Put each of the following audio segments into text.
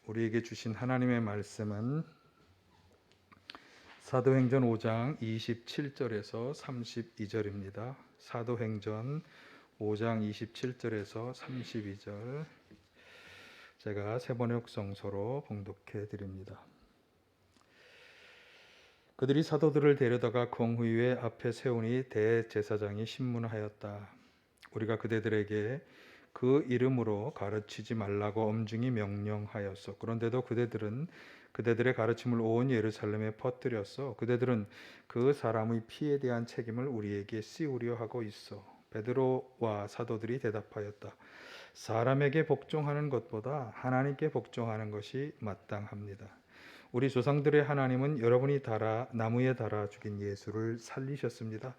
우리에게 주신 하나님의 말씀은 사도행전 5장 27절에서 32절입니다. 사도행전 5장 27절에서 32절 제가 세번역 성서로 봉독해 드립니다. 그들이 사도들을 데려다가 공회의 앞에 세우니 대제사장이 신문하였다. 우리가 그대들에게 그 이름으로 가르치지 말라고 엄중히 명령하였소. 그런데도 그대들은 그대들의 가르침을 온 예루살렘에 퍼뜨렸어. 그대들은 그 사람의 피에 대한 책임을 우리에게 씌우려 하고 있어. 베드로와 사도들이 대답하였다. 사람에게 복종하는 것보다 하나님께 복종하는 것이 마땅합니다. 우리 조상들의 하나님은 여러분이 나무에 달아 죽인 예수를 살리셨습니다.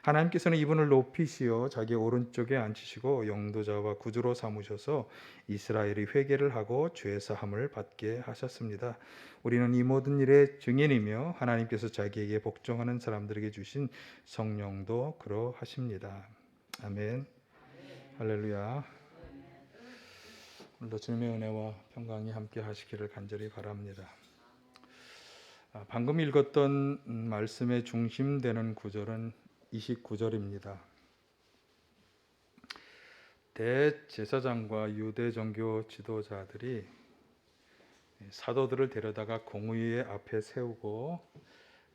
하나님께서는 이분을 높이시어 자기 오른쪽에 앉히시고 영도자와 구주로 삼으셔서 이스라엘이 회개를 하고 죄 사함을 받게 하셨습니다. 우리는 이 모든 일의 증인이며 하나님께서 자기에게 복종하는 사람들에게 주신 성령도 그러하십니다. 아멘. 할렐루야. 오늘도 주님의 은혜와 평강이 함께 하시기를 간절히 바랍니다. 방금 읽었던 말씀의 중심되는 구절은 29절입니다. 대제사장과 유대 종교 지도자들이 사도들을 데려다가 공의회 앞에 세우고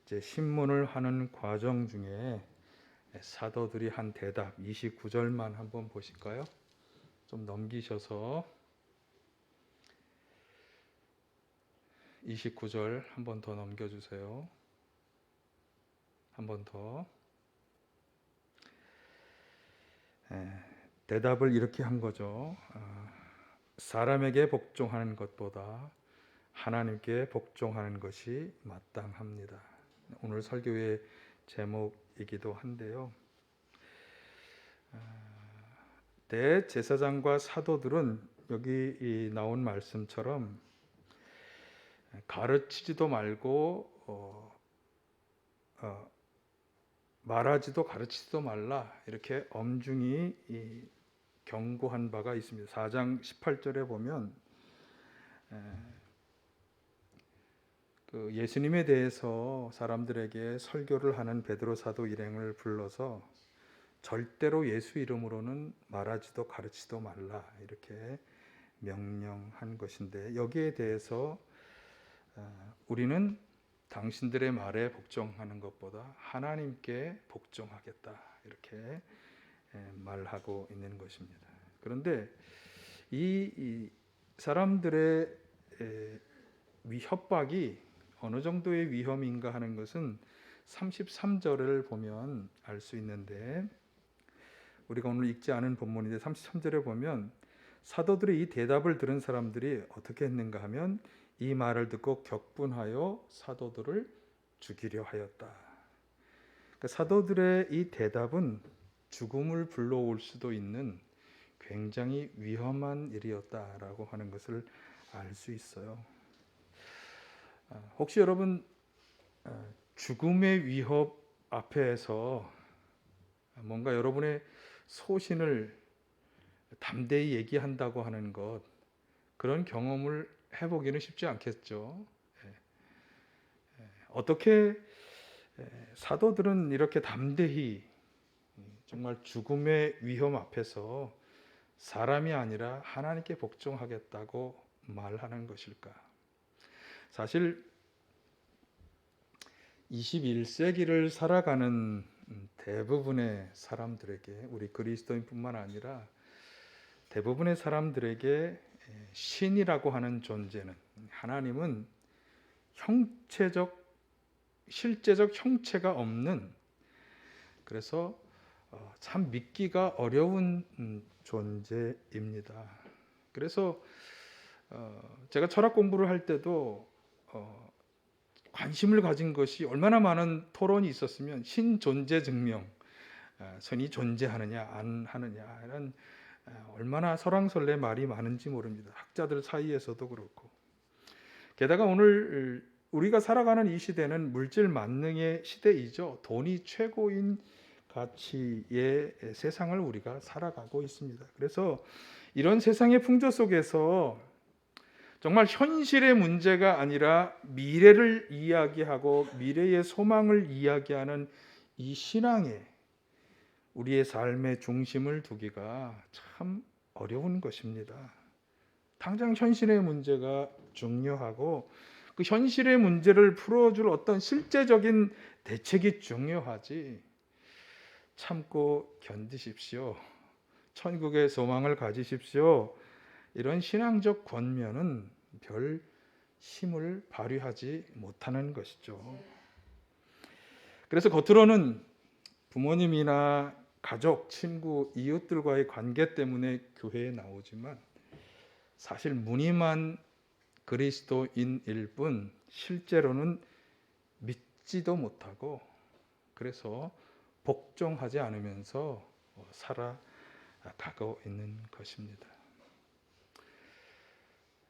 이제 신문을 하는 과정 중에 사도들이 한 대답 29절만 한번 보실까요? 좀 넘기셔서 29절 한 번 더 넘겨주세요. 한 번 더. 대답을 이렇게 한 거죠. 사람에게 복종하는 것보다 하나님께 복종하는 것이 마땅합니다. 오늘 설교의 제목이기도 한데요. 대제사장과 사도들은 여기 나온 말씀처럼 가르치지도 말고 말하지도 가르치지도 말라 이렇게 엄중히 경고한 바가 있습니다. 4장 18절에 보면 그 예수님에 대해서 사람들에게 설교를 하는 베드로 사도 일행을 불러서 절대로 예수 이름으로는 말하지도 가르치지도 말라 이렇게 명령한 것인데 여기에 대해서 우리는 당신들의 말에 복종하는 것보다 하나님께 복종하겠다 이렇게 말하고 있는 것입니다. 그런데 이 사람들의 협박이 어느 정도의 위험인가 하는 것은 33절을 보면 알 수 있는데 우리가 오늘 읽지 않은 본문인데 33절에 보면 사도들의 이 대답을 들은 사람들이 어떻게 했는가 하면 이 말을 듣고 격분하여 사도들을 죽이려 하였다. 그러니까 사도들의 이 대답은 죽음을 불러올 수도 있는 굉장히 위험한 일이었다라고 하는 것을 알 수 있어요. 혹시 여러분 죽음의 위협 앞에서 뭔가 여러분의 소신을 담대히 얘기한다고 하는 것 그런 경험을 해보기는 쉽지 않겠죠. 어떻게 사도들은 이렇게 담대히 정말 죽음의 위험 앞에서 사람이 아니라 하나님께 복종하겠다고 말하는 것일까? 사실 21세기를 살아가는 대부분의 사람들에게 우리 그리스도인뿐만 아니라 대부분의 사람들에게 신이라고 하는 존재는 하나님은 실제적 형체가 없는 그래서 참 믿기가 어려운 존재입니다. 그래서 제가 철학 공부를 할 때도 관심을 가진 것이 얼마나 많은 토론이 있었으면 신존재 증명, 선이 존재하느냐 안 하느냐 이런 얼마나 설왕설래 말이 많은지 모릅니다. 학자들 사이에서도 그렇고. 게다가 오늘 우리가 살아가는 이 시대는 물질 만능의 시대이죠. 돈이 최고인 가치의 세상을 우리가 살아가고 있습니다. 그래서 이런 세상의 풍조 속에서 정말 현실의 문제가 아니라 미래를 이야기하고 미래의 소망을 이야기하는 이 신앙에 우리의 삶의 중심을 두기가 참 어려운 것입니다. 당장 현실의 문제가 중요하고 그 현실의 문제를 풀어줄 어떤 실제적인 대책이 중요하지. 참고 견디십시오. 천국의 소망을 가지십시오. 이런 신앙적 권면은 별 힘을 발휘하지 못하는 것이죠. 그래서 겉으로는 부모님이나 가족, 친구, 이웃들과의 관계 때문에 교회에 나오지만 사실 무늬만 그리스도인일 뿐 실제로는 믿지도 못하고 그래서 복종하지 않으면서 살아가고 있는 것입니다.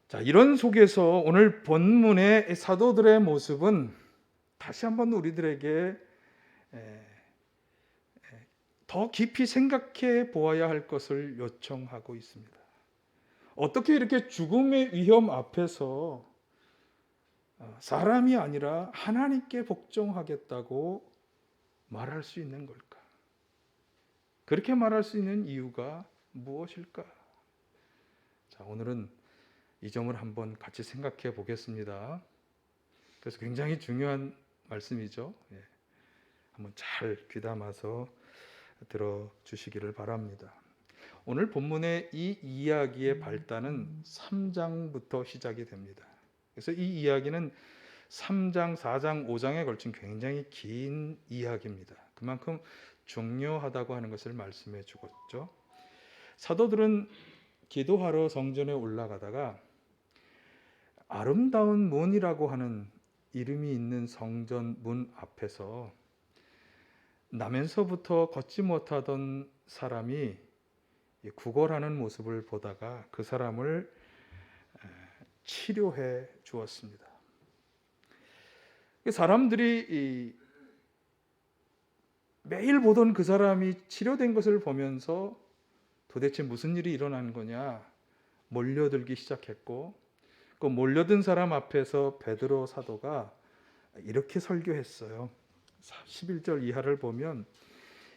자, 이런 속에서 오늘 본문의 사도들의 모습은 다시 한번 우리들에게 더 깊이 생각해 보아야 할 것을 요청하고 있습니다. 어떻게 이렇게 죽음의 위험 앞에서 사람이 아니라 하나님께 복종하겠다고 말할 수 있는 걸까? 그렇게 말할 수 있는 이유가 무엇일까? 자, 오늘은 이 점을 한번 같이 생각해 보겠습니다. 그래서 굉장히 중요한 말씀이죠. 한번 잘 귀담아서 들어주시기를 바랍니다. 오늘 본문의 이 이야기의 발단은 3장부터 시작이 됩니다. 그래서 이 이야기는 3장, 4장, 5장에 걸친 굉장히 긴 이야기입니다. 그만큼 중요하다고 하는 것을 말씀해 주었죠. 사도들은 기도하러 성전에 올라가다가 아름다운 문이라고 하는 이름이 있는 성전 문 앞에서 나면서부터 걷지 못하던 사람이 구걸하는 모습을 보다가 그 사람을 치료해 주었습니다. 사람들이 매일 보던 그 사람이 치료된 것을 보면서 도대체 무슨 일이 일어난 거냐 몰려들기 시작했고 그 몰려든 사람 앞에서 베드로 사도가 이렇게 설교했어요. 11절 이하를 보면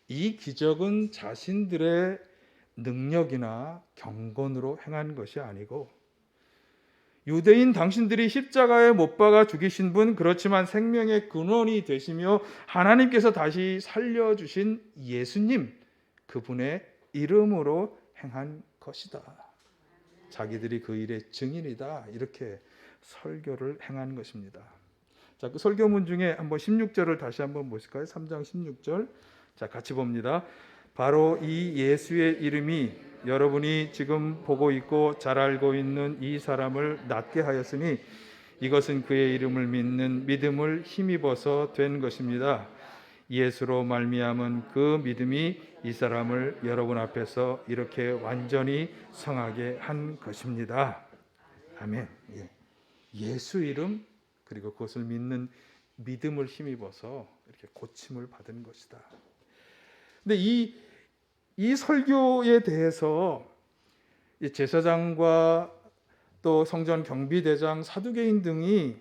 이 기적은 자신들의 능력이나 경건으로 행한 것이 아니고 유대인 당신들이 십자가에 못 박아 죽이신 분, 그렇지만 생명의 근원이 되시며 하나님께서 다시 살려주신 예수님, 그분의 이름으로 행한 것이다. 자기들이 그 일의 증인이다. 이렇게 설교를 행한 것입니다. 자, 그 설교문 중에 한번 16절을 다시 한번 보실까요? 3장 16절. 자, 같이 봅니다. 바로 이 예수의 이름이 여러분이 지금 보고 있고 잘 알고 있는 이 사람을 낫게 하였으니 이것은 그의 이름을 믿는 믿음을 힘입어서 된 것입니다. 예수로 말미암은 그 믿음이 이 사람을 여러분 앞에서 이렇게 완전히 성하게 한 것입니다. 아멘. 예수 이름 그리고 그것을 믿는 믿음을 힘입어서 이렇게 고침을 받은 것이다. 근데 이 설교에 대해서 제사장과 또 성전 경비대장, 사두개인 등이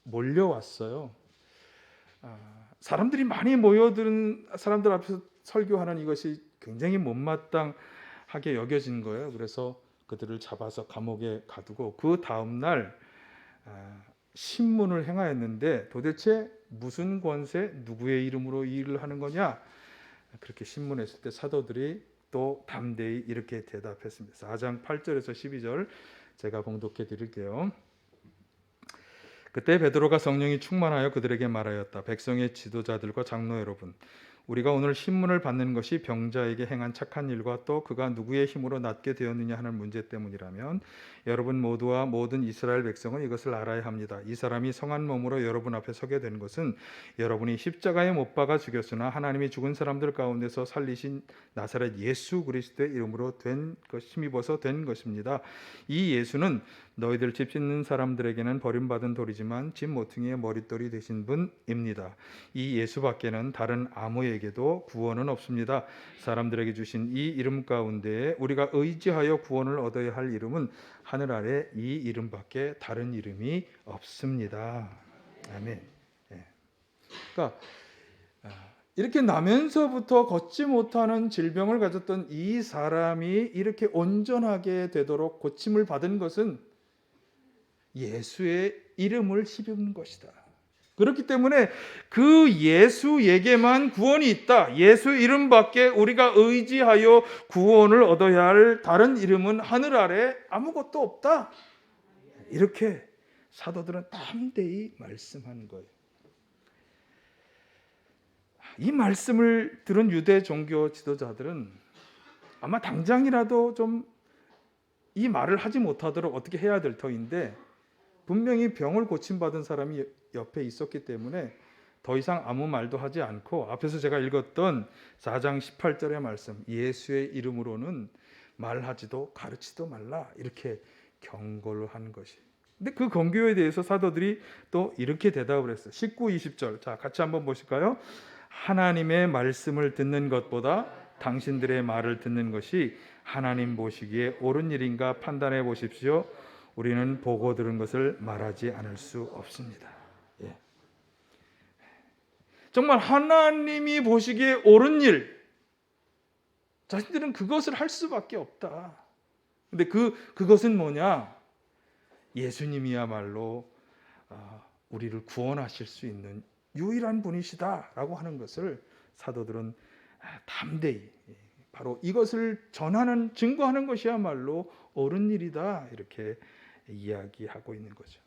몰려왔어요. 사람들이 많이 모여든 사람들 앞에서 설교하는 이것이 굉장히 못마땅하게 여겨진 거예요. 그래서 그들을 잡아서 감옥에 가두고 그 다음 날 신문을 행하였는데 도대체 무슨 권세, 누구의 이름으로 이 일을 하는 거냐? 그렇게 신문했을 때 사도들이 또 담대히 이렇게 대답했습니다. 4장 8절에서 12절 제가 봉독해 드릴게요. 그때 베드로가 성령이 충만하여 그들에게 말하였다. 백성의 지도자들과 장로 여러분, 우리가 오늘 신문을 받는 것이 병자에게 행한 착한 일과 또 그가 누구의 힘으로 낫게 되었느냐 하는 문제 때문이라면 여러분 모두와 모든 이스라엘 백성은 이것을 알아야 합니다. 이 사람이 성한 몸으로 여러분 앞에 서게 된 것은 여러분이 십자가에 못 박아 죽였으나 하나님이 죽은 사람들 가운데서 살리신 나사렛 예수 그리스도의 이름으로 된 것, 힘입어서 된 것입니다. 이 예수는 너희들 집 짓는 사람들에게는 버림받은 돌이지만 집 모퉁이의 머릿돌이 되신 분입니다. 이 예수밖에는 다른 아무에게도 구원은 없습니다. 사람들에게 주신 이 이름 가운데 우리가 의지하여 구원을 얻어야 할 이름은 하늘 아래 이 이름밖에 다른 이름이 없습니다. 아멘. 예. 그러니까 이렇게 나면서부터 걷지 못하는 질병을 가졌던 이 사람이 이렇게 온전하게 되도록 고침을 받은 것은 예수의 이름을 힘입은 것이다. 그렇기 때문에 그 예수에게만 구원이 있다. 예수 이름밖에 우리가 의지하여 구원을 얻어야 할 다른 이름은 하늘 아래 아무것도 없다. 이렇게 사도들은 담대히 말씀하는 거예요. 이 말씀을 들은 유대 종교 지도자들은 아마 당장이라도 좀 이 말을 하지 못하도록 어떻게 해야 될 터인데, 분명히 병을 고침받은 사람이 옆에 있었기 때문에 더 이상 아무 말도 하지 않고 앞에서 제가 읽었던 4장 18절의 말씀, 예수의 이름으로는 말하지도 가르치도 말라, 이렇게 경고를 한 것이. 근데 그 경고에 대해서 사도들이 또 이렇게 대답을 했어요. 19, 20절. 자, 같이 한번 보실까요? 하나님의 말씀을 듣는 것보다 당신들의 말을 듣는 것이 하나님 보시기에 옳은 일인가 판단해 보십시오. 우리는 보고 들은 것을 말하지 않을 수 없습니다. 예. 정말 하나님이 보시기에 옳은 일, 자신들은 그것을 할 수밖에 없다. 근데 그것은 뭐냐? 예수님이야말로 우리를 구원하실 수 있는 유일한 분이시다라고 하는 것을 사도들은 담대히 바로 이것을 전하는, 증거하는 것이야말로 옳은 일이다, 이렇게 이야기하고 있는 거죠.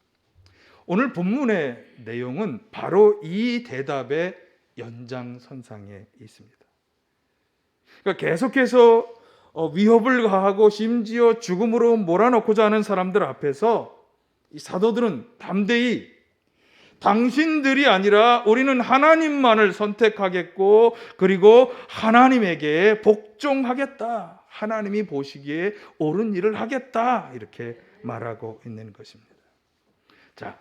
오늘 본문의 내용은 바로 이 대답의 연장선상에 있습니다. 그러니까 계속해서 위협을 가하고 심지어 죽음으로 몰아넣고자 하는 사람들 앞에서 이 사도들은 담대히 당신들이 아니라 우리는 하나님만을 선택하겠고 그리고 하나님에게 복종하겠다, 하나님이 보시기에 옳은 일을 하겠다, 이렇게 말하고 있는 것입니다. 자,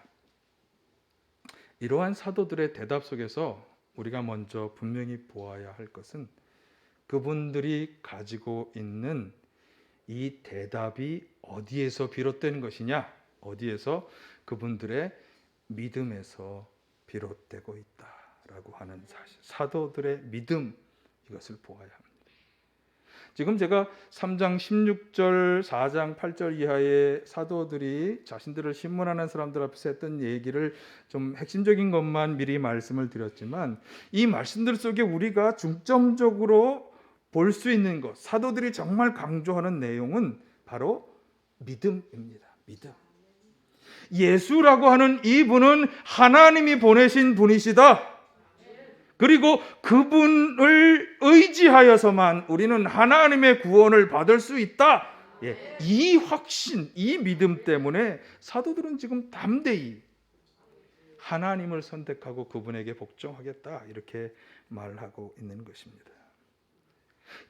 이러한 사도들의 대답 속에서 우리가 먼저 분명히 보아야 할 것은 그분들이 가지고 있는 이 대답이 어디에서 비롯된 것이냐, 어디에서? 그분들의 믿음에서 비롯되고 있다라고 하는 사실, 사도들의 믿음, 이것을 보아야 합니다. 지금 제가 3장 16절, 4장 8절 이하의 사도들이 자신들을 신문하는 사람들 앞에서 했던 얘기를 좀 핵심적인 것만 미리 말씀을 드렸지만, 이 말씀들 속에 우리가 중점적으로 볼 수 있는 것, 사도들이 정말 강조하는 내용은 바로 믿음입니다. 믿음. 예수라고 하는 이분은 하나님이 보내신 분이시다. 그리고 그분을 의지하여서만 우리는 하나님의 구원을 받을 수 있다. 예, 이 확신, 이 믿음 때문에 사도들은 지금 담대히 하나님을 선택하고 그분에게 복종하겠다, 이렇게 말하고 있는 것입니다.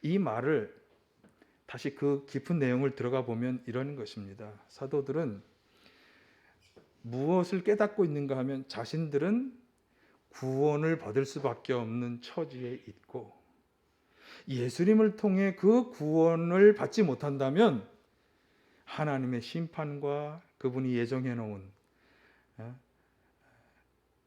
이 말을 다시 그 깊은 내용을 들어가 보면 이런 것입니다. 사도들은 무엇을 깨닫고 있는가 하면 자신들은 구원을 받을 수밖에 없는 처지에 있고, 예수님을 통해 그 구원을 받지 못한다면 하나님의 심판과 그분이 예정해 놓은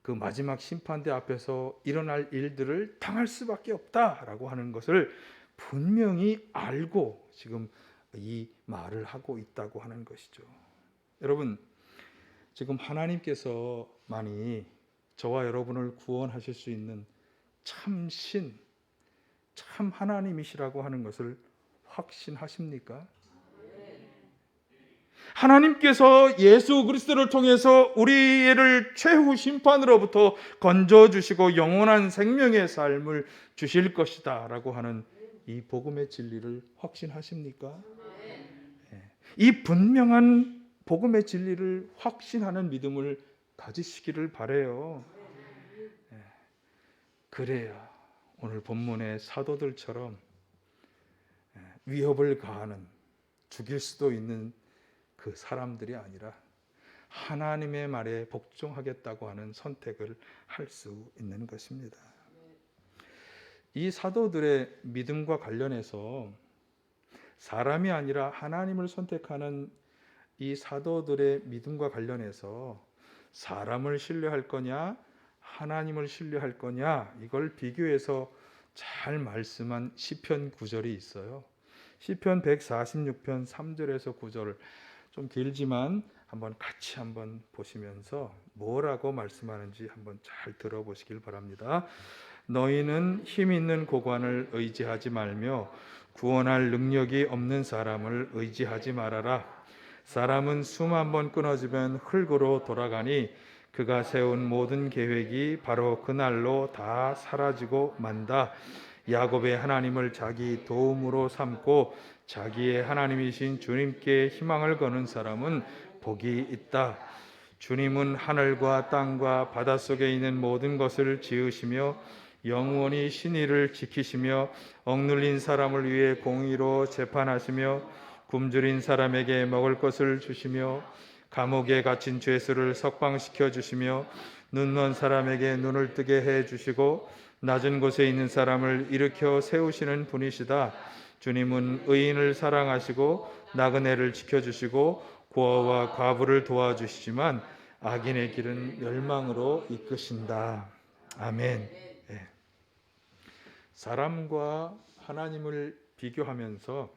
그 마지막 심판대 앞에서 일어날 일들을 당할 수밖에 없다라고 하는 것을 분명히 알고 지금 이 말을 하고 있다고 하는 것이죠. 여러분, 지금 하나님께서만이 저와 여러분을 구원하실 수 있는 참 신, 참 하나님이시라고 하는 것을 확신하십니까? 하나님께서 예수 그리스도를 통해서 우리를 최후 심판으로부터 건져주시고 영원한 생명의 삶을 주실 것이다 라고 하는 이 복음의 진리를 확신하십니까? 이 분명한 복음의 진리를 확신하는 믿음을 가지시기를 바라요. 그래야 오늘 본문의 사도들처럼 위협을 가하는, 죽일 수도 있는 그 사람들이 아니라 하나님의 말에 복종하겠다고 하는 선택을 할 수 있는 것입니다. 이 사도들의 믿음과 관련해서 사람이 아니라 하나님을 선택하는 이 사도들의 믿음과 관련해서 사람을 신뢰할 거냐 하나님을 신뢰할 거냐 이걸 비교해서 잘 말씀한 시편 9절이 있어요. 시편 146편 3절에서 9절 좀 길지만 같이 한번 보시면서 뭐라고 말씀하는지 한번 잘 들어보시길 바랍니다. 너희는 힘 있는 고관을 의지하지 말며 구원할 능력이 없는 사람을 의지하지 말아라. 사람은 숨 한 번 끊어지면 흙으로 돌아가니 그가 세운 모든 계획이 바로 그날로 다 사라지고 만다. 야곱의 하나님을 자기 도움으로 삼고 자기의 하나님이신 주님께 희망을 거는 사람은 복이 있다. 주님은 하늘과 땅과 바닷속에 있는 모든 것을 지으시며 영원히 신의를 지키시며 억눌린 사람을 위해 공의로 재판하시며 굶주린 사람에게 먹을 것을 주시며 감옥에 갇힌 죄수를 석방시켜 주시며 눈먼 사람에게 눈을 뜨게 해 주시고 낮은 곳에 있는 사람을 일으켜 세우시는 분이시다. 주님은 의인을 사랑하시고 나그네를 지켜주시고 고아와 과부를 도와주시지만 악인의 길은 멸망으로 이끄신다. 아멘. 네. 사람과 하나님을 비교하면서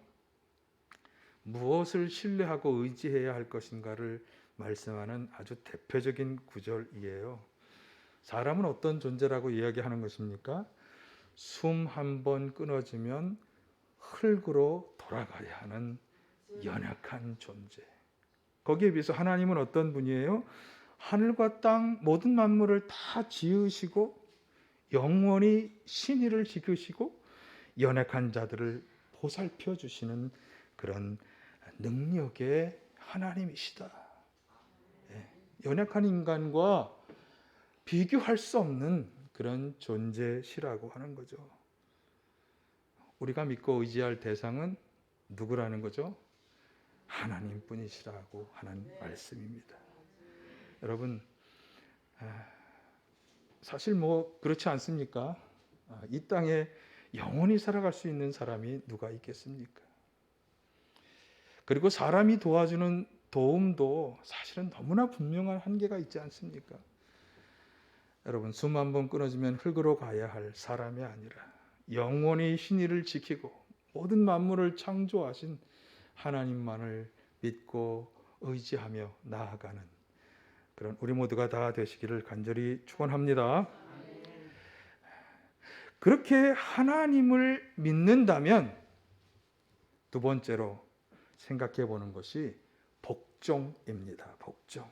무엇을 신뢰하고 의지해야 할 것인가를 말씀하는 아주 대표적인 구절이에요. 사람은 어떤 존재라고 이야기하는 것입니까? 숨 한 번 끊어지면 흙으로 돌아가야 하는 연약한 존재. 거기에 비해서 하나님은 어떤 분이에요? 하늘과 땅 모든 만물을 다 지으시고 영원히 신의를 지키시고 연약한 자들을 보살펴 주시는 그런 능력의 하나님이시다. 연약한 인간과 비교할 수 없는 그런 존재시라고 하는 거죠. 우리가 믿고 의지할 대상은 누구라는 거죠? 하나님뿐이시라고 하는 말씀입니다. 여러분, 사실 그렇지 않습니까? 이 땅에 영원히 살아갈 수 있는 사람이 누가 있겠습니까? 그리고 사람이 도와주는 도움도 사실은 너무나 분명한 한계가 있지 않습니까? 여러분, 숨 한 번 끊어지면 흙으로 가야 할 사람이 아니라 영원히 신의를 지키고 모든 만물을 창조하신 하나님만을 믿고 의지하며 나아가는 그런 우리 모두가 다 되시기를 간절히 축원합니다. 그렇게 하나님을 믿는다면 두 번째로 생각해 보는 것이 복종입니다. 복종.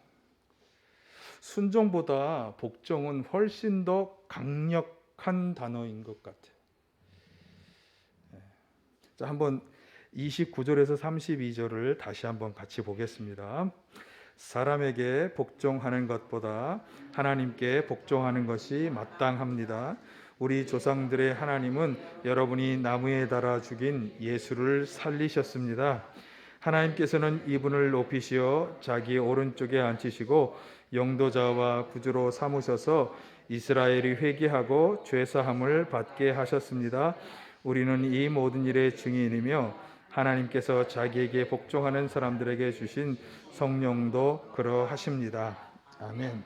순종보다 복종은 훨씬 더 강력한 단어인 것 같아요. 자, 한번 29절에서 32절을 다시 한번 같이 보겠습니다. 사람에게 복종하는 것보다 하나님께 복종하는 것이 마땅합니다. 우리 조상들의 하나님은 여러분이 나무에 달아 죽인 예수를 살리셨습니다. 하나님께서는 이분을 높이시어 자기 오른쪽에 앉히시고 영도자와 구주로 삼으셔서 이스라엘이 회개하고 죄사함을 받게 하셨습니다. 우리는 이 모든 일의 증인이며 하나님께서 자기에게 복종하는 사람들에게 주신 성령도 그러하십니다. 아멘.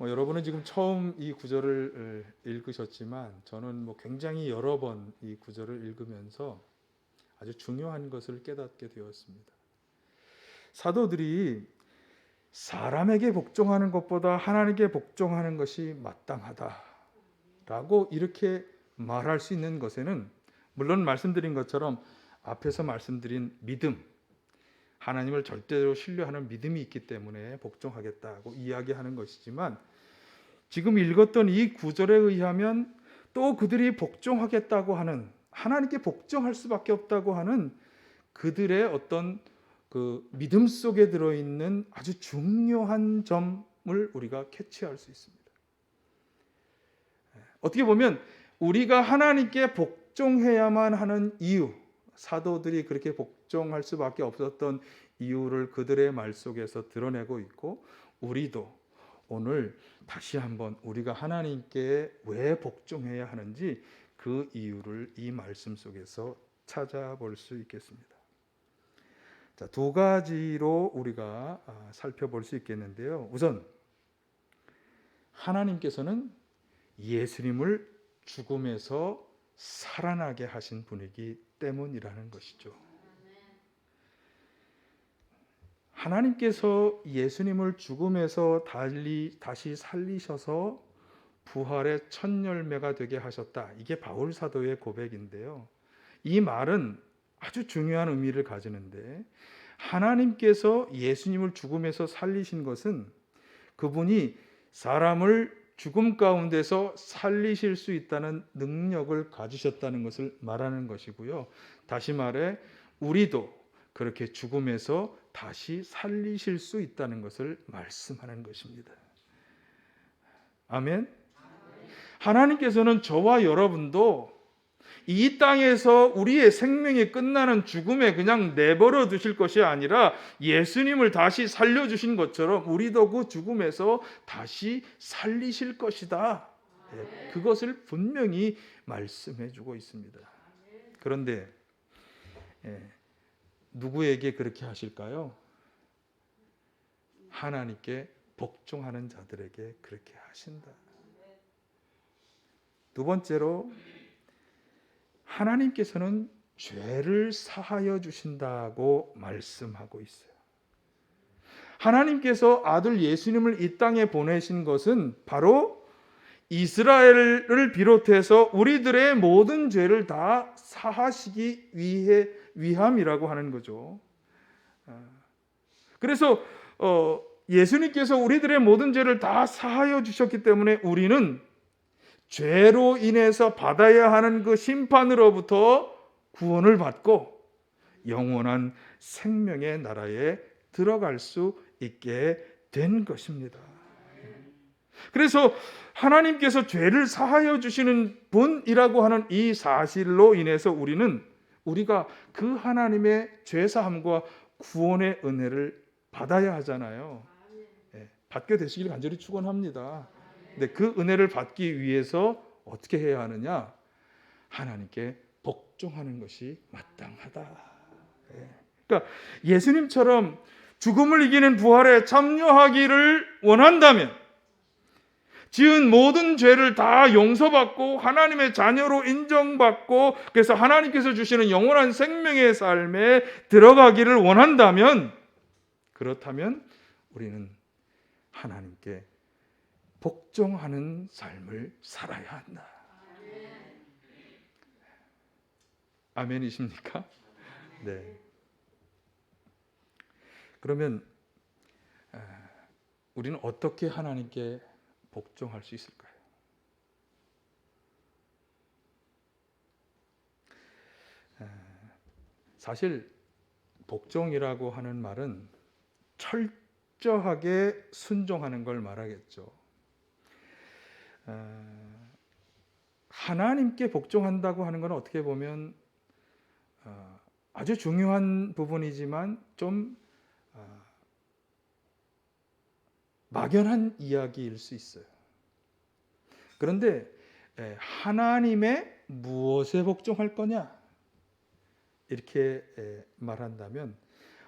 여러분은 지금 처음 이 구절을 읽으셨지만 저는 굉장히 여러 번 이 구절을 읽으면서 아주 중요한 것을 깨닫게 되었습니다. 사도들이 사람에게 복종하는 것보다 하나님께 복종하는 것이 마땅하다라고 이렇게 말할 수 있는 것에는 물론 말씀드린 것처럼 앞에서 말씀드린 믿음, 하나님을 절대로 신뢰하는 믿음이 있기 때문에 복종하겠다고 이야기하는 것이지만 지금 읽었던 이 구절에 의하면 또 그들이 복종하겠다고 하는 하나님께 복종할 수밖에 없다고 하는 그들의 어떤 그 믿음 속에 들어있는 아주 중요한 점을 우리가 캐치할 수 있습니다. 어떻게 보면 우리가 하나님께 복종해야만 하는 이유, 사도들이 그렇게 복종할 수밖에 없었던 이유를 그들의 말 속에서 드러내고 있고, 우리도 오늘 다시 한번 우리가 하나님께 왜 복종해야 하는지 그 이유를 이 말씀 속에서 찾아볼 수 있겠습니다. 자, 두 가지로 우리가 살펴볼 수 있겠는데요. 우선 하나님께서는 예수님을 죽음에서 살아나게 하신 분이기 때문이라는 것이죠. 하나님께서 예수님을 죽음에서 다시 살리셔서 부활의 첫 열매가 되게 하셨다. 이게 바울 사도의 고백인데요. 이 말은 아주 중요한 의미를 가지는데, 하나님께서 예수님을 죽음에서 살리신 것은 그분이 사람을 죽음 가운데서 살리실 수 있다는 능력을 가지셨다는 것을 말하는 것이고요. 다시 말해 우리도 그렇게 죽음에서 다시 살리실 수 있다는 것을 말씀하는 것입니다. 아멘. 하나님께서는 저와 여러분도 이 땅에서 우리의 생명이 끝나는 죽음에 그냥 내버려 두실 것이 아니라 예수님을 다시 살려주신 것처럼 우리도 그 죽음에서 다시 살리실 것이다. 그것을 분명히 말씀해 주고 있습니다. 그런데 누구에게 그렇게 하실까요? 하나님께 복종하는 자들에게 그렇게 하신다. 두 번째로, 하나님께서는 죄를 사하여 주신다고 말씀하고 있어요. 하나님께서 아들 예수님을 이 땅에 보내신 것은 바로 이스라엘을 비롯해서 우리들의 모든 죄를 다 사하시기 위함이라고 하는 거죠. 그래서 예수님께서 우리들의 모든 죄를 다 사하여 주셨기 때문에 우리는 죄로 인해서 받아야 하는 그 심판으로부터 구원을 받고 영원한 생명의 나라에 들어갈 수 있게 된 것입니다. 그래서 하나님께서 죄를 사하여 주시는 분이라고 하는 이 사실로 인해서 우리가 그 하나님의 죄사함과 구원의 은혜를 받아야 하잖아요. 받게 되시길 간절히 축원합니다. 근데 그 은혜를 받기 위해서 어떻게 해야 하느냐? 하나님께 복종하는 것이 마땅하다. 그러니까 예수님처럼 죽음을 이기는 부활에 참여하기를 원한다면, 지은 모든 죄를 다 용서받고 하나님의 자녀로 인정받고 그래서 하나님께서 주시는 영원한 생명의 삶에 들어가기를 원한다면, 그렇다면 우리는 하나님께 복종하는 삶을 살아야 한다. 아멘이십니까? 네. 그러면 우리는 어떻게 하나님께 복종할 수 있을까요? 사실 복종이라고 하는 말은 철저하게 순종하는 걸 말하겠죠. 하나님께 복종한다고 하는 건 어떻게 보면 아주 중요한 부분이지만 좀 막연한 이야기일 수 있어요. 그런데 하나님의 무엇에 복종할 거냐? 이렇게 말한다면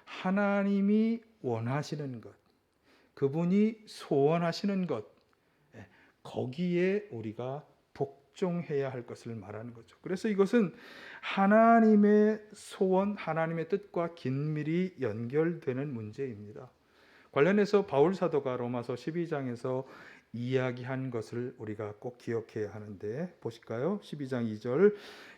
하나님이 원하시는 것, 그분이 소원하시는 것, 거기에 우리가 복종해야 할 것을 말하는 거죠. 그래서 이것은 하나님의 소원, 하나님의 뜻과 긴밀히 연결되는 문제입니다. 관련해서 바울 사도가 로마서 12장에서 이야기한 것을 우리가 꼭 기억해야 하는데, 보실까요? 12장 2절,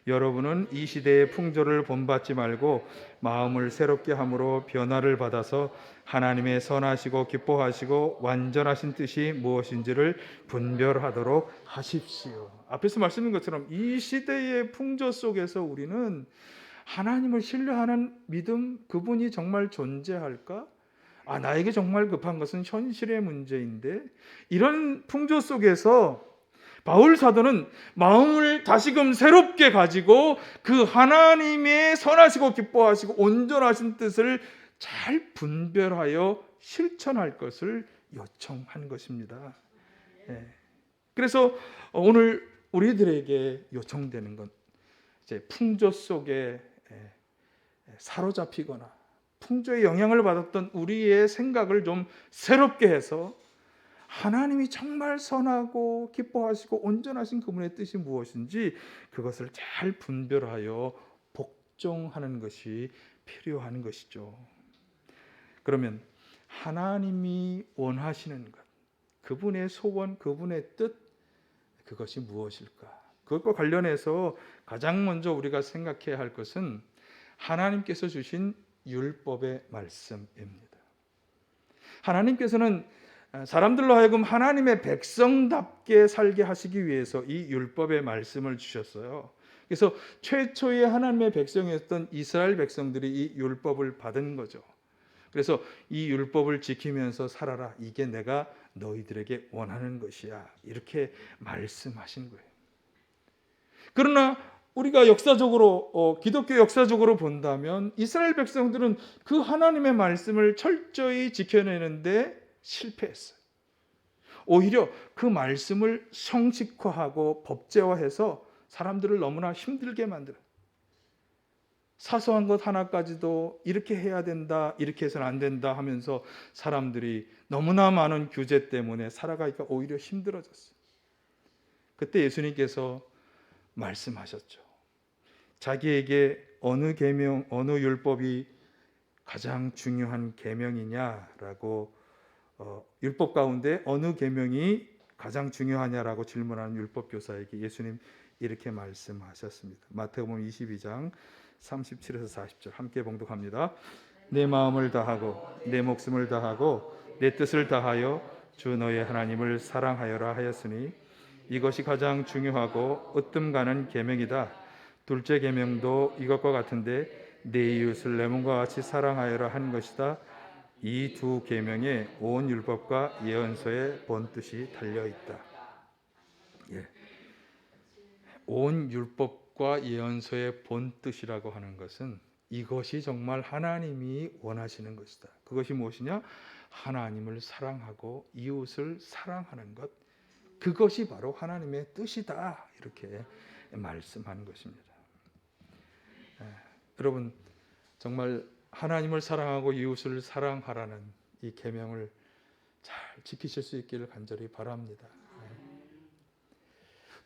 여러분은 이 시대의 풍조를 본받지 말고 마음을 새롭게 함으로 변화를 받아서 하나님의 선하시고 기뻐하시고 완전하신 뜻이 무엇인지를 분별하도록 하십시오. 앞에서 말씀드린 것처럼 이 시대의 풍조 속에서 우리는 하나님을 신뢰하는 믿음, 그분이 정말 존재할까? 나에게 정말 급한 것은 현실의 문제인데, 이런 풍조 속에서 바울 사도는 마음을 다시금 새롭게 가지고 그 하나님의 선하시고 기뻐하시고 온전하신 뜻을 잘 분별하여 실천할 것을 요청한 것입니다. 그래서 오늘 우리들에게 요청되는 건 이제 풍조 속에 사로잡히거나 풍조의 영향을 받았던 우리의 생각을 좀 새롭게 해서 하나님이 정말 선하고 기뻐하시고 온전하신 그분의 뜻이 무엇인지 그것을 잘 분별하여 복종하는 것이 필요한 것이죠. 그러면 하나님이 원하시는 것, 그분의 소원, 그분의 뜻, 그것이 무엇일까? 그것과 관련해서 가장 먼저 우리가 생각해야 할 것은 하나님께서 주신 율법의 말씀입니다. 하나님께서는 사람들로 하여금 하나님의 백성답게 살게 하시기 위해서 이 율법의 말씀을 주셨어요. 그래서 최초의 하나님의 백성이었던 이스라엘 백성들이 이 율법을 받은 거죠. 그래서 이 율법을 지키면서 살아라. 이게 내가 너희들에게 원하는 것이야. 이렇게 말씀하신 거예요. 그러나 우리가 역사적으로 기독교 역사적으로 본다면 이스라엘 백성들은 그 하나님의 말씀을 철저히 지켜내는데 실패했어요. 오히려 그 말씀을 성식화하고 법제화해서 사람들을 너무나 힘들게 만들어요. 사소한 것 하나까지도 이렇게 해야 된다, 이렇게 해서는 안 된다 하면서 사람들이 너무나 많은 규제 때문에 살아가기가 오히려 힘들어졌어요. 그때 예수님께서 말씀하셨죠. 자기에게 어느 계명, 어느 율법이 가장 중요한 계명이냐라고 율법 가운데 어느 계명이 가장 중요하냐라고 질문하는 율법 교사에게 예수님 이렇게 말씀하셨습니다. 마태복음 22장 37에서 40절 함께 봉독합니다. 내 마음을 다하고 내 목숨을 다하고 내 뜻을 다하여 주 너의 하나님을 사랑하여라 하였으니 이것이 가장 중요하고 으뜸 가는 계명이다. 둘째 계명도 이것과 같은데 내 이웃을 내 몸과 같이 사랑하여라 한 것이다. 이 두 계명에 온 율법과 예언서의 본뜻이 달려 있다. 온 율법과 예언서의 본뜻이라고 하는 것은 이것이 정말 하나님이 원하시는 것이다. 그것이 무엇이냐? 하나님을 사랑하고 이웃을 사랑하는 것. 그것이 바로 하나님의 뜻이다. 이렇게 말씀한 것입니다. 여러분 정말 하나님을 사랑하고 이웃을 사랑하라는 이 계명을 잘 지키실 수 있기를 간절히 바랍니다.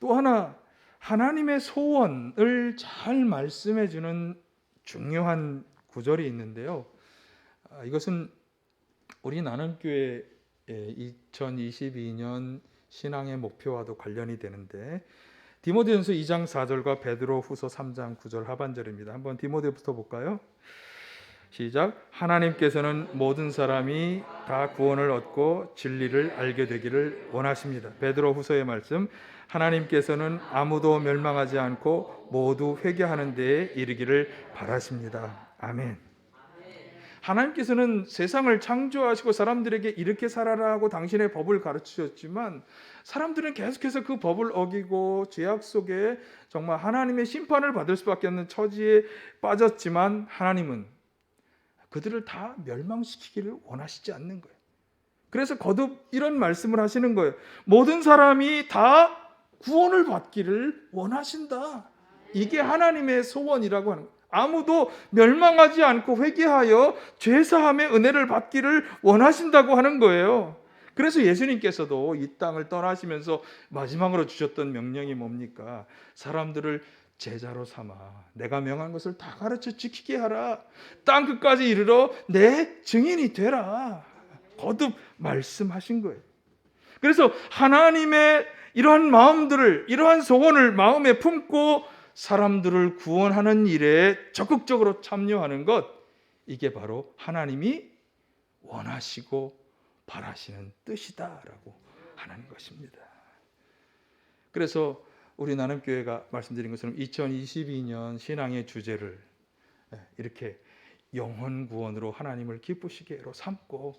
또 하나 하나님의 소원을 잘 말씀해 주는 중요한 구절이 있는데요. 이것은 우리 나눔교회 2022년 신앙의 목표와도 관련이 되는데 디모데전서 2장 4절과 베드로후서 3장 9절 하반절입니다. 한번 디모데부터 볼까요? 시작. 하나님께서는 모든 사람이 다 구원을 얻고 진리를 알게 되기를 원하십니다. 베드로후서의 말씀. 하나님께서는 아무도 멸망하지 않고 모두 회개하는 데에 이르기를 바라십니다. 아멘. 하나님께서는 세상을 창조하시고 사람들에게 이렇게 살아라 하고 당신의 법을 가르치셨지만 사람들은 계속해서 그 법을 어기고 죄악 속에 정말 하나님의 심판을 받을 수밖에 없는 처지에 빠졌지만 하나님은 그들을 다 멸망시키기를 원하시지 않는 거예요. 그래서 거듭 이런 말씀을 하시는 거예요. 모든 사람이 다 구원을 받기를 원하신다. 이게 하나님의 소원이라고 하는 거예요. 아무도 멸망하지 않고 회개하여 죄사함의 은혜를 받기를 원하신다고 하는 거예요. 그래서 예수님께서도 이 땅을 떠나시면서 마지막으로 주셨던 명령이 뭡니까? 사람들을 제자로 삼아 내가 명한 것을 다 가르쳐 지키게 하라. 땅 끝까지 이르러 내 증인이 되라. 거듭 말씀하신 거예요. 그래서 하나님의 이러한 마음들을, 이러한 소원을 마음에 품고 사람들을 구원하는 일에 적극적으로 참여하는 것, 이게 바로 하나님이 원하시고 바라시는 뜻이다라고 하는 것입니다. 그래서 우리 나눔교회가 말씀드린 것처럼 2022년 신앙의 주제를 이렇게 영혼 구원으로 하나님을 기쁘시게로 삼고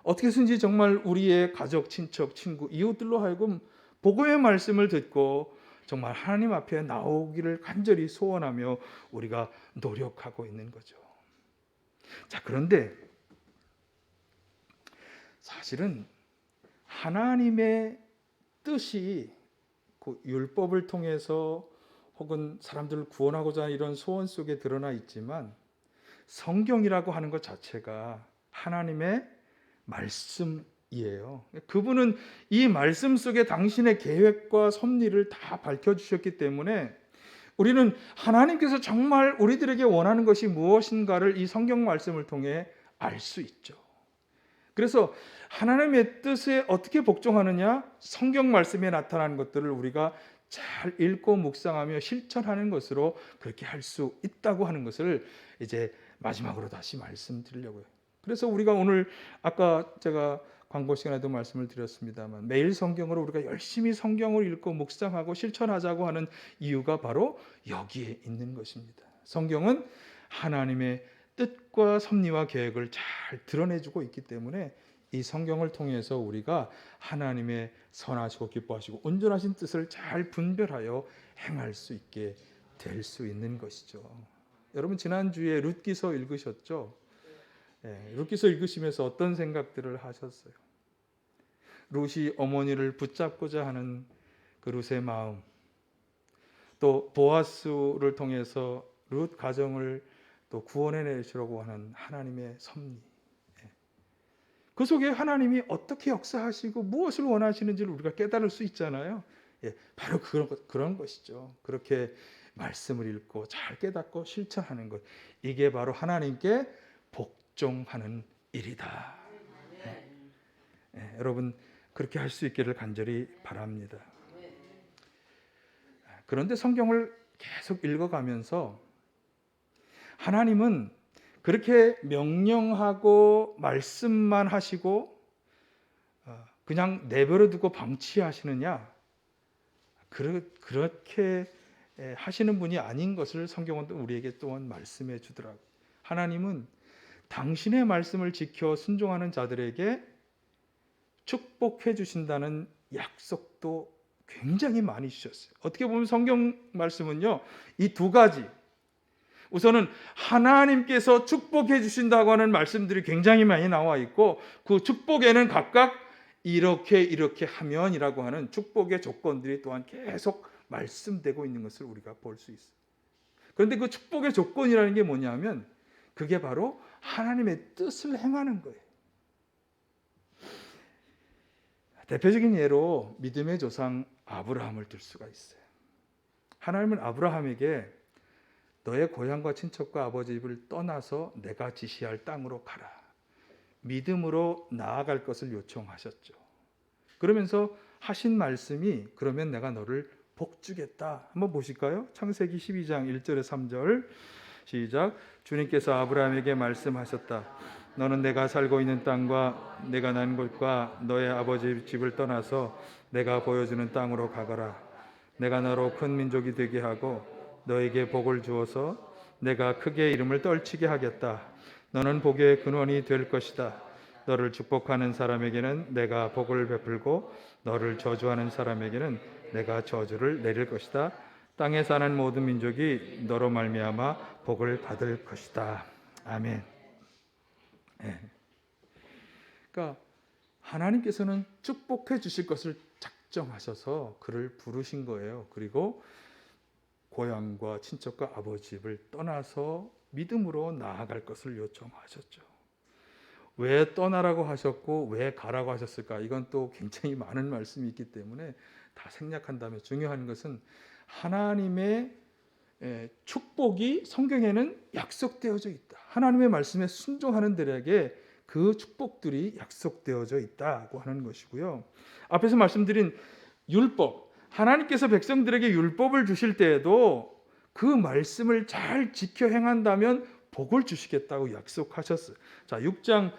어떻게 해서든지 정말 우리의 가족, 친척, 친구, 이웃들로 하여금 복음의 말씀을 듣고 정말 하나님 앞에 나오기를 간절히 소원하며 우리가 노력하고 있는 거죠. 자, 그런데 사실은 하나님의 뜻이 그 율법을 통해서 혹은 사람들을 구원하고자 하는 이런 소원 속에 드러나 있지만, 성경이라고 하는 것 자체가 하나님의 말씀이에요. 그분은 이 말씀 속에 당신의 계획과 섭리를 다 밝혀주셨기 때문에 우리는 하나님께서 정말 우리들에게 원하는 것이 무엇인가를 이 성경 말씀을 통해 알 수 있죠. 그래서 하나님의 뜻에 어떻게 복종하느냐, 성경 말씀에 나타나는 것들을 우리가 잘 읽고 묵상하며 실천하는 것으로 그렇게 할 수 있다고 하는 것을 이제 마지막으로 다시 말씀드리려고요. 그래서 우리가 오늘 아까 제가 광고 시간에도 말씀을 드렸습니다만, 매일 성경으로 우리가 열심히 성경을 읽고 묵상하고 실천하자고 하는 이유가 바로 여기에 있는 것입니다. 성경은 하나님의 뜻과 섭리와 계획을 잘 드러내주고 있기 때문에 이 성경을 통해서 우리가 하나님의 선하시고 기뻐하시고 온전하신 뜻을 잘 분별하여 행할 수 있게 될 수 있는 것이죠. 여러분, 지난주에 룻기서 읽으셨죠? 룻기서 읽으시면서 어떤 생각들을 하셨어요? 룻이 어머니를 붙잡고자 하는 그 룻의 마음, 또 보아스를 통해서 룻 가정을 또 구원해내시려고 하는 하나님의 섭리, 그 속에 하나님이 어떻게 역사하시고 무엇을 원하시는지를 우리가 깨달을 수 있잖아요. 바로 그런 것이죠. 그렇게 말씀을 읽고 잘 깨닫고 실천하는 것, 이게 바로 하나님께 복종하는 일이다. 여러분, 그렇게 할 수 있기를 간절히 바랍니다. 그런데 성경을 계속 읽어가면서 하나님은 그렇게 명령하고 말씀만 하시고 그냥 내버려 두고 방치하시느냐, 그렇게 하시는 분이 아닌 것을 성경은 또 우리에게 또한 말씀해 주더라고요. 하나님은 당신의 말씀을 지켜 순종하는 자들에게 축복해 주신다는 약속도 굉장히 많이 주셨어요. 어떻게 보면 성경 말씀은요, 이 두 가지, 우선은 하나님께서 축복해 주신다고 하는 말씀들이 굉장히 많이 나와 있고, 그 축복에는 각각 이렇게 하면이라고 하는 축복의 조건들이 또한 계속 말씀되고 있는 것을 우리가 볼 수 있어요. 그런데 그 축복의 조건이라는 게 뭐냐면, 그게 바로 하나님의 뜻을 행하는 거예요. 대표적인 예로 믿음의 조상 아브라함을 들 수가 있어요. 하나님은 아브라함에게 너의 고향과 친척과 아버지 집을 떠나서 내가 지시할 땅으로 가라, 믿음으로 나아갈 것을 요청하셨죠. 그러면서 하신 말씀이, 그러면 내가 너를 복주겠다. 한번 보실까요? 창세기 12장 1절에 3절 시작. 주님께서 아브라함에게 말씀하셨다. 너는 내가 살고 있는 땅과 내가 난 곳과 너의 아버지 집을 떠나서 내가 보여주는 땅으로 가거라. 내가 너로 큰 민족이 되게 하고 너에게 복을 주어서 내가 크게 이름을 떨치게 하겠다. 너는 복의 근원이 될 것이다. 너를 축복하는 사람에게는 내가 복을 베풀고 너를 저주하는 사람에게는 내가 저주를 내릴 것이다. 땅에 사는 모든 민족이 너로 말미암아 복을 받을 것이다. 아멘. 그러니까 하나님께서는 축복해 주실 것을 작정하셔서 그를 부르신 거예요. 그리고 고향과 친척과 아버지 집을 떠나서 믿음으로 나아갈 것을 요청하셨죠. 왜 떠나라고 하셨고 왜 가라고 하셨을까? 이건 또 굉장히 많은 말씀이 있기 때문에 다 생략한다면, 중요한 것은 하나님의 축복이 성경에는 약속되어져 있다. 하나님의 말씀에 순종하는 들에게 그 축복들이 약속되어져 있다고 하는 것이고요. 앞에서 말씀드린 율법, 하나님께서 백성들에게 율법을 주실 때에도 그 말씀을 잘 지켜 행한다면 복을 주시겠다고 약속하셨어요. 자, 6장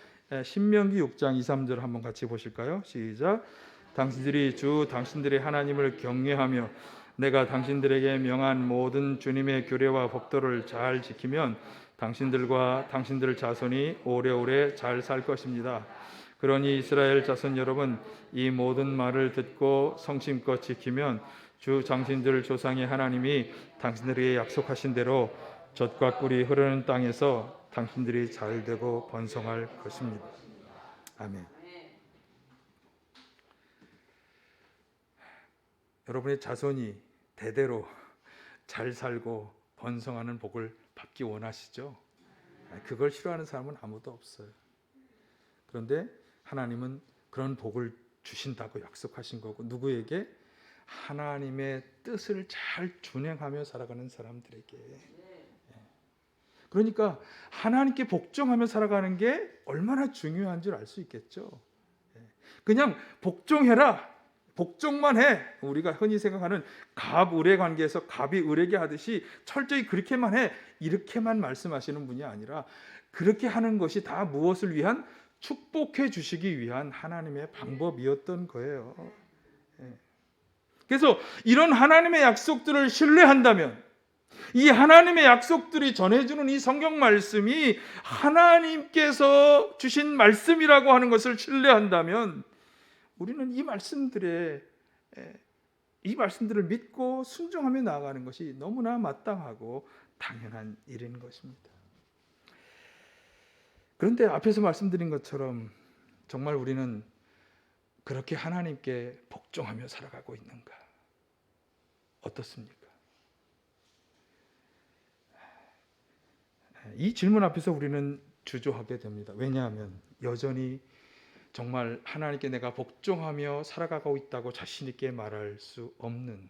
신명기 6장 2, 3절 한번 같이 보실까요? 시작. 당신들이 주 당신들의 하나님을 경외하며 내가 당신들에게 명한 모든 주님의 규례와 법도를 잘 지키면 당신들과 당신들 자손이 오래오래 잘 살 것입니다. 그러니 이스라엘 자손 여러분, 이 모든 말을 듣고 성심껏 지키면 주 당신들 조상의 하나님이 당신들에게 약속하신 대로 젖과 꿀이 흐르는 땅에서 당신들이 잘되고 번성할 것입니다. 아멘. 여러분의 자손이 대대로 잘 살고 번성하는 복을 받기 원하시죠? 그걸 싫어하는 사람은 아무도 없어요. 그런데 하나님은 그런 복을 주신다고 약속하신 거고, 누구에게? 하나님의 뜻을 잘 준행하며 살아가는 사람들에게. 그러니까 하나님께 복종하며 살아가는 게 얼마나 중요한 줄 알 수 있겠죠. 그냥 복종해라, 복종만 해, 우리가 흔히 생각하는 갑을의 관계에서 갑이 을에게 하듯이 철저히 그렇게만 해, 이렇게만 말씀하시는 분이 아니라 그렇게 하는 것이 다 무엇을 위한? 축복해 주시기 위한 하나님의 방법이었던 거예요. 그래서 이런 하나님의 약속들을 신뢰한다면, 이 하나님의 약속들이 전해주는 이 성경 말씀이 하나님께서 주신 말씀이라고 하는 것을 신뢰한다면, 우리는 이 말씀들을 믿고 순종하며 나아가는 것이 너무나 마땅하고 당연한 일인 것입니다. 그런데 앞에서 말씀드린 것처럼 정말 우리는 그렇게 하나님께 복종하며 살아가고 있는가? 어떻습니까? 이 질문 앞에서 우리는 주저하게 됩니다. 왜냐하면 여전히 정말 하나님께 내가 복종하며 살아가고 있다고 자신 있게 말할 수 없는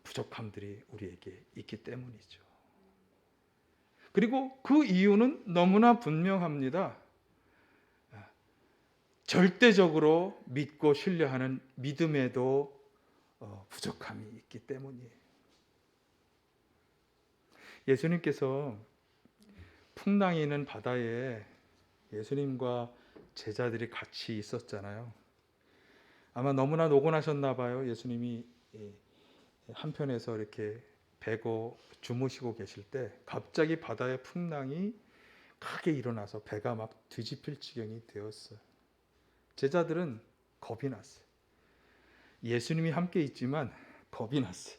부족함들이 우리에게 있기 때문이죠. 그리고 그 이유는 너무나 분명합니다. 절대적으로 믿고 신뢰하는 믿음에도 부족함이 있기 때문이에요. 예수님께서 풍랑이 있는 바다에 예수님과 제자들이 같이 있었잖아요. 아마 너무나 노곤하셨나 봐요. 예수님이 한편에서 이렇게 배고 주무시고 계실 때 갑자기 바다의 풍랑이 크게 일어나서 배가 막 뒤집힐 지경이 되었어요. 제자들은 겁이 났어요. 예수님이 함께 있지만 겁이 났어요.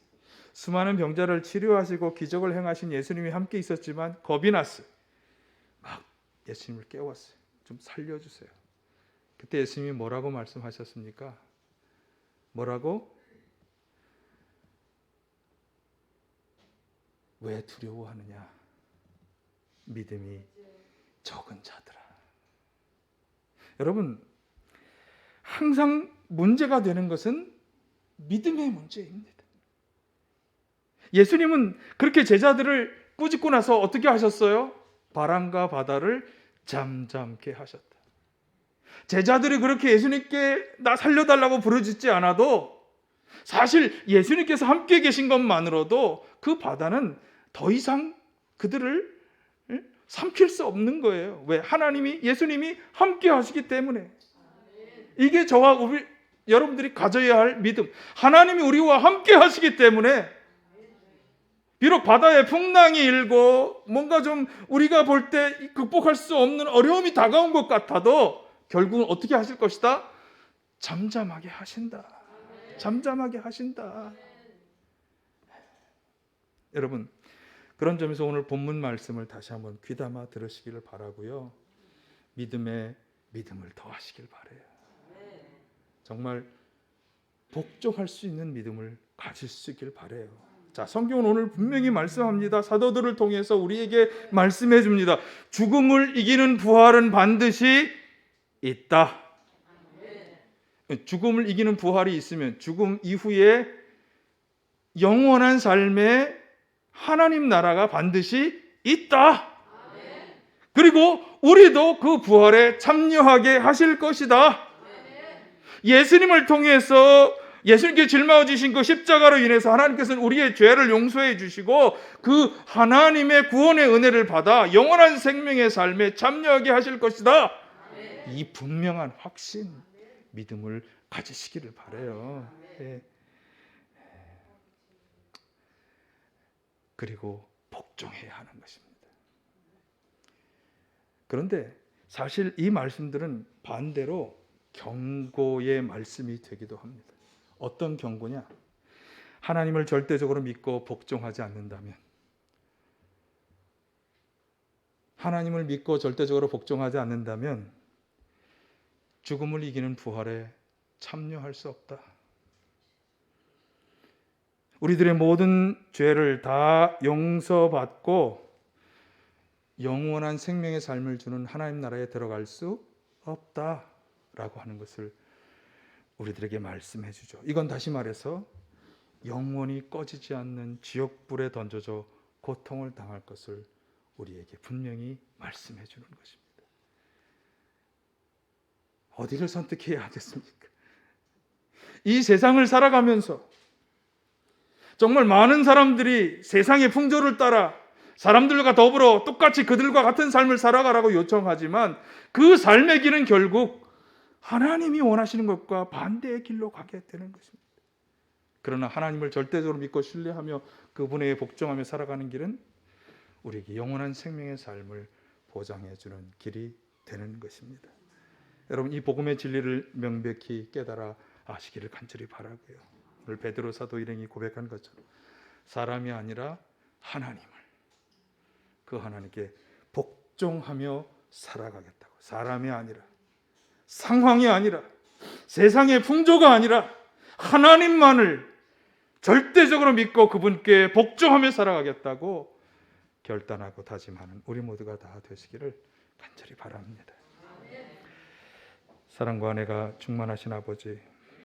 수많은 병자를 치료하시고 기적을 행하신 예수님이 함께 있었지만 겁이 났어요. 막 예수님을 깨웠어요. 좀 살려주세요. 그때 예수님이 뭐라고 말씀하셨습니까? 뭐라고? 왜 두려워하느냐? 믿음이 적은 자들아. 여러분, 항상 문제가 되는 것은 믿음의 문제입니다. 예수님은 그렇게 제자들을 꾸짖고 나서 어떻게 하셨어요? 바람과 바다를 잠잠케 하셨다. 제자들이 그렇게 예수님께 나 살려달라고 부르짖지 않아도 사실 예수님께서 함께 계신 것만으로도 그 바다는 더 이상 그들을 삼킬 수 없는 거예요. 왜? 예수님이 함께 하시기 때문에. 이게 저와 여러분들이 가져야 할 믿음. 하나님이 우리와 함께 하시기 때문에 비록 바다에 풍랑이 일고 뭔가 좀 우리가 볼 때 극복할 수 없는 어려움이 다가온 것 같아도 결국은 어떻게 하실 것이다? 잠잠하게 하신다. 잠잠하게 하신다. 여러분, 그런 점에서 오늘 본문 말씀을 다시 한번 귀담아 들으시기를 바라고요. 믿음에 믿음을 더하시길 바라요. 정말 복종할 수 있는 믿음을 가질 수 있길 바라요. 자, 성경은 오늘 분명히 말씀합니다. 사도들을 통해서 우리에게 말씀해 줍니다. 죽음을 이기는 부활은 반드시 있다. 죽음을 이기는 부활이 있으면 죽음 이후에 영원한 삶에 하나님 나라가 반드시 있다. 그리고 우리도 그 부활에 참여하게 하실 것이다. 예수님을 통해서 예수님께 짊어지신 그 십자가로 인해서 하나님께서는 우리의 죄를 용서해 주시고 그 하나님의 구원의 은혜를 받아 영원한 생명의 삶에 참여하게 하실 것이다. 이 분명한 확신, 믿음을 가지시기를 바라요. 네. 그리고 복종해야 하는 것입니다. 그런데 사실 이 말씀들은 반대로 경고의 말씀이 되기도 합니다. 어떤 경고냐? 하나님을 절대적으로 믿고 복종하지 않는다면 하나님을 믿고 절대적으로 복종하지 않는다면 죽음을 이기는 부활에 참여할 수 없다. 우리들의 모든 죄를 다 용서받고 영원한 생명의 삶을 주는 하나님 나라에 들어갈 수 없다라고 하는 것을 우리들에게 말씀해 주죠. 이건 다시 말해서 영원히 꺼지지 않는 지옥불에 던져져 고통을 당할 것을 우리에게 분명히 말씀해 주는 것입니다. 어디를 선택해야 하겠습니까? 이 세상을 살아가면서 정말 많은 사람들이 세상의 풍조를 따라 사람들과 더불어 똑같이 그들과 같은 삶을 살아가라고 요청하지만 그 삶의 길은 결국 하나님이 원하시는 것과 반대의 길로 가게 되는 것입니다. 그러나 하나님을 절대적으로 믿고 신뢰하며 그분에게 복종하며 살아가는 길은 우리에게 영원한 생명의 삶을 보장해 주는 길이 되는 것입니다. 여러분, 이 복음의 진리를 명백히 깨달아 아시기를 간절히 바라고요. 오늘 베드로 사도 일행이 고백한 것처럼 사람이 아니라 하나님을, 그 하나님께 복종하며 살아가겠다고. 사람이 아니라, 상황이 아니라, 세상의 풍조가 아니라 하나님만을 절대적으로 믿고 그분께 복종하며 살아가겠다고 결단하고 다짐하는 우리 모두가 다 되시기를 간절히 바랍니다. 사랑과 은혜가 충만하신 아버지,